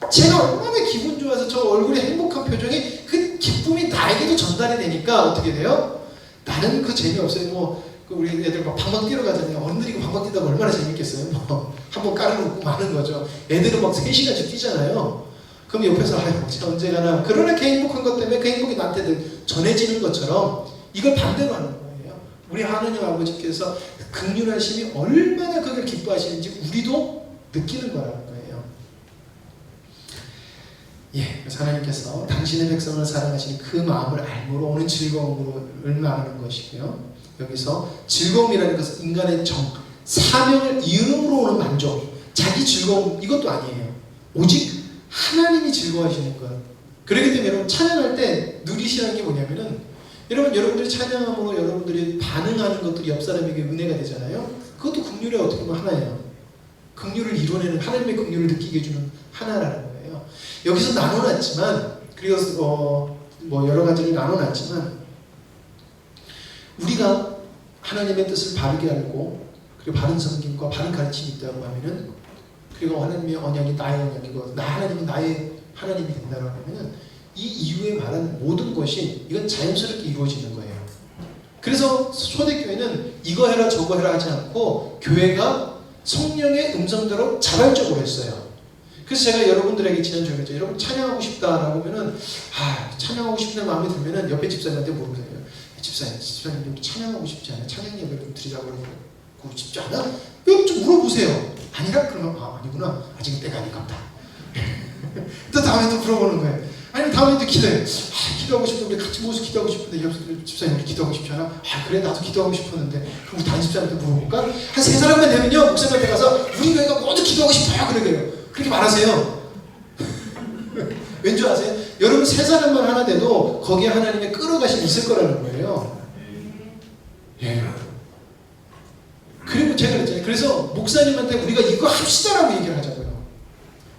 제가 얼마나 기분 좋아서 저 얼굴에 행복한 표정이 그 기쁨이 나에게도 전달이 되니까 어떻게 돼요? 나는 그 재미없어요. 뭐 우리 애들 막 방방 뛰러 가잖아요. 어른들이 방방 뛰다가 얼마나 재밌겠어요. 뭐 한번 까르르 마는 거죠. 애들은 막 3시간씩 뛰잖아요. 그럼 옆에서 언제 가나. 그러나 그 행복한 것 때문에 그 행복이 나한테 전해지는 것처럼 이걸 반대로 하는 거예요. 우리 하느님 아버지께서 긍휼하심이 얼마나 그걸 기뻐하시는지 우리도 느끼는 거라는 거예요. 예, 그래서 하나님께서 당신의 백성을 사랑하시는 그 마음을 알므로 오는 즐거움을 말하는 것이고요. 여기서 즐거움이라는 것은 인간의 사명을 이름으로 오는 만족, 자기 즐거움 이것도 아니에요. 오직 하나님이 즐거워하시는 것. 그렇기 때문에 여러분 찬양할 때 누리시라는 게 뭐냐면은 여러분들이 찬양함으로 여러분들이 반응하는 것들이 옆 사람에게 은혜가 되잖아요. 그것도 긍휼의 어떻게 보면 하나예요. 긍휼을 이뤄내는 하나님의 긍휼을 느끼게 해주는 하나라는 거예요. 여기서 나눠놨지만 그리고 뭐 여러 가지를 나눠놨지만 우리가 하나님의 뜻을 바르게 알고 그리고 바른 성김과 바른 가르침이 있다고 하면은 그리고 하나님의 언약이 나의 언약이고 하나님이 나의 하나님이 된다고 하면은 이 이후에 말하는 모든 것이 이건 자연스럽게 이루어지는 거예요. 그래서 초대교회는 이거 해라 저거 해라 하지 않고 교회가 성령의 음성대로 자발적으로 했어요. 그래서 제가 여러분들에게 지난주에 그랬죠. 여러분 찬양하고 싶다라고 하면은 찬양하고 싶다는 마음이 들면은 옆에 집사님한테 물어보세요. 집사님 찬양하고 싶지 않아요? 찬양 예배를 좀 드리자고 그러고 싶지 않아? 여기 좀 물어보세요. 아니라? 그러면 아니구나. 아직은 때가 아닌갑다. 또 다음에 또 물어보는 거예요. 아니면 다음에 또 기도해요. 기도하고 싶은데 우리 같이 모여서 기도하고 싶은데 집사님 우리 기도하고 싶지 않아? 그래 나도 기도하고 싶었는데 그럼 우리 다른 집사님한테 물어볼까? 한 3사람만 되면요 목사님한테 가서 우리 교회가 모두 기도하고 싶어요 그러게요. 그렇게 말하세요. 왠지 아세요? 여러분 3사람만 하나 돼도 거기에 하나님의 끌어가심이 있을 거라는 거예요. 예. 그리고 제가 그랬잖아요. 그래서 목사님한테 우리가 이거 합시다라고 얘기를 하자고요.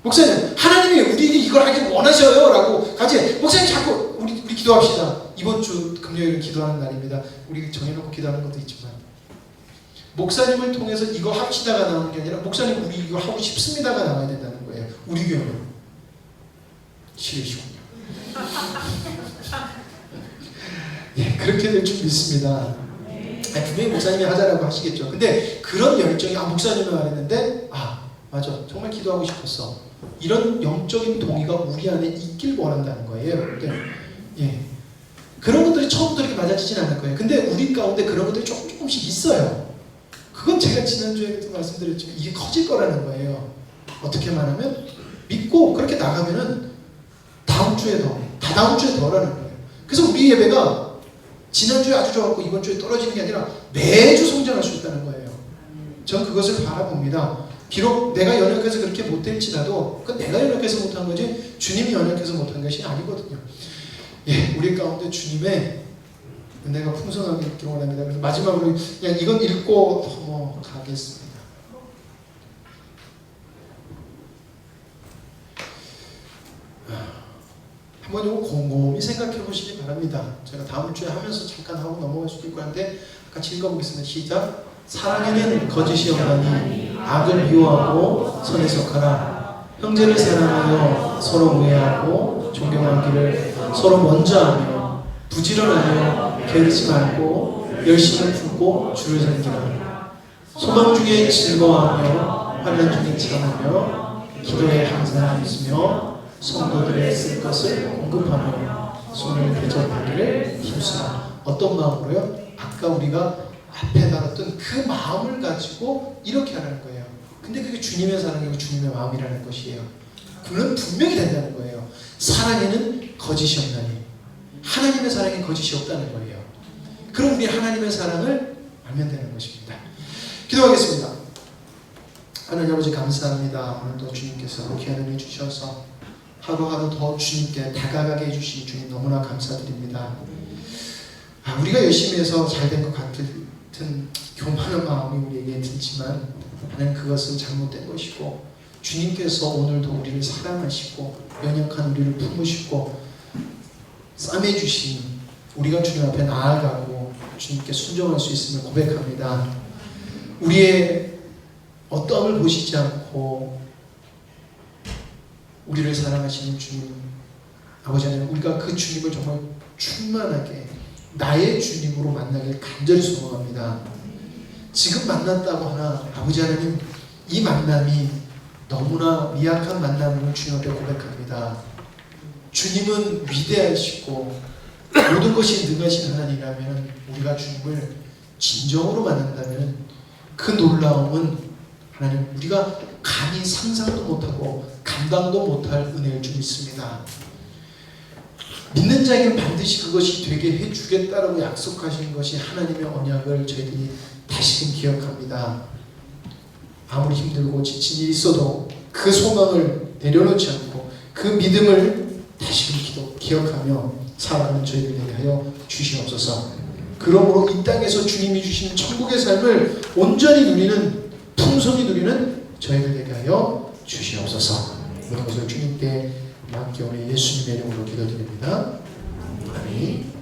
목사님, 하나님이 우리에게 이걸 하길 원하셔요 라고 같이 목사님 자꾸 우리 기도합시다. 이번 주 금요일은 기도하는 날입니다. 우리 정해놓고 기도하는 것도 있지만 목사님을 통해서 이거 합시다가 나오는 게 아니라 목사님 우리 이거 하고 싶습니다가 나와야 된다는 거예요. 우리 교회는 싫으시군요. 예, 그렇게 될 줄 믿습니다. 분명히 목사님이 하자라고 하시겠죠. 근데 그런 열정이 목사님이 말했는데 맞아 정말 기도하고 싶었어. 이런 영적인 동의가 우리 안에 있길 원한다는 거예요. 여러분들. 예. 그런 것들이 처음부터 이렇게 맞아지진 않을 거예요. 근데 우리 가운데 그런 것들이 조금씩 있어요. 그건 제가 지난주에도 말씀드렸지만 이게 커질 거라는 거예요. 어떻게 말하면 믿고 그렇게 나가면은 다음 주에 더, 다다음 주에 더라는 거예요. 그래서 우리 예배가 지난주에 아주 좋았고 이번 주에 떨어지는 게 아니라 매주 성장할 수 있다는 거예요. 전 그것을 바라봅니다. 비록 내가 연약해서 그렇게 못될지라도 그건 내가 연약해서 못한 거지 주님이 연약해서 못한 것이 아니거든요. 예, 우리 가운데 주님의 은혜가 풍성하게 있기 원합니다. 그래서 마지막으로 그냥 이건 읽고 가겠습니다. 한번 이거 곰곰이 생각해 보시기 바랍니다. 제가 다음 주에 하면서 잠깐 하고 넘어갈 수도 있고 한데 같이 읽어보겠습니다. 시작. 사랑에는 거짓이 없나니 악을 미워하고 선에 속하라. 형제를 사랑하여 서로 우애하고 존경하기를 서로 먼저 하며 부지런하며 게으르지 말고 열심을 품고 주를 섬기라. 소망 중에 즐거워하며 환난 중에 참으며 기도에 항상 있으며 성도들의 쓸 것을 공급하며 손을 대접하기를 힘쓰라. 어떤 마음으로요? 아까 우리가 앞에 다뤘던 그 마음을 가지고 이렇게 하라는 거예요. 근데 그게 주님의 사랑이고 주님의 마음이라는 것이에요. 그는 분명히 된다는 거예요. 사랑에는 거짓이 없나니 하나님의 사랑에 거짓이 없다는 거예요. 그럼 우리 하나님의 사랑을 알면 되는 것입니다. 기도하겠습니다. 하나님 아버지 감사합니다. 오늘도 주님께서 귀한 은혜 주셔서 하루하루 더 주님께 다가가게 해주시니 주님 너무나 감사드립니다. 우리가 열심히 해서 잘 된 것 같은 교만한 마음이 우리에게 들지만 나는 그것은 잘못된 것이고 주님께서 오늘도 우리를 사랑하시고 연약한 우리를 품으시고 싸매주시니 우리가 주님 앞에 나아가고 주님께 순종할 수 있음을 고백합니다. 우리의 어떠함을 보시지 않고 우리를 사랑하시는 주님 아버지 하나님, 우리가 그 주님을 정말 충만하게 나의 주님으로 만나길 간절히 소망합니다. 지금 만났다고 하나 아버지 하나님, 이 만남이 너무나 미약한 만남을 주님 앞에 고백합니다. 주님은 위대하시고 모든 것이 능하신 하나님이라면 우리가 주님을 진정으로 만난다면 그 놀라움은 하나님 우리가 감히 상상도 못하고 감당도 못할 은혜일 줄 믿습니다. 믿는 자에게는 반드시 그것이 되게 해주겠다라고 약속하신 것이 하나님의 언약을 저희들이 다시금 기억합니다. 아무리 힘들고 지친 일이 있어도 그 소망을 내려놓지 않고 그 믿음을 다시금 기억하며 살아가는 저희들 되게 하여 주시옵소서. 그러므로 이 땅에서 주님이 주시는 천국의 삶을 온전히 누리는, 풍성히 누리는 저희들 되게 하여 주시옵소서. 모든 것을 주님께 맡겨오니 예수님의 이름으로 기도드립니다. 아멘.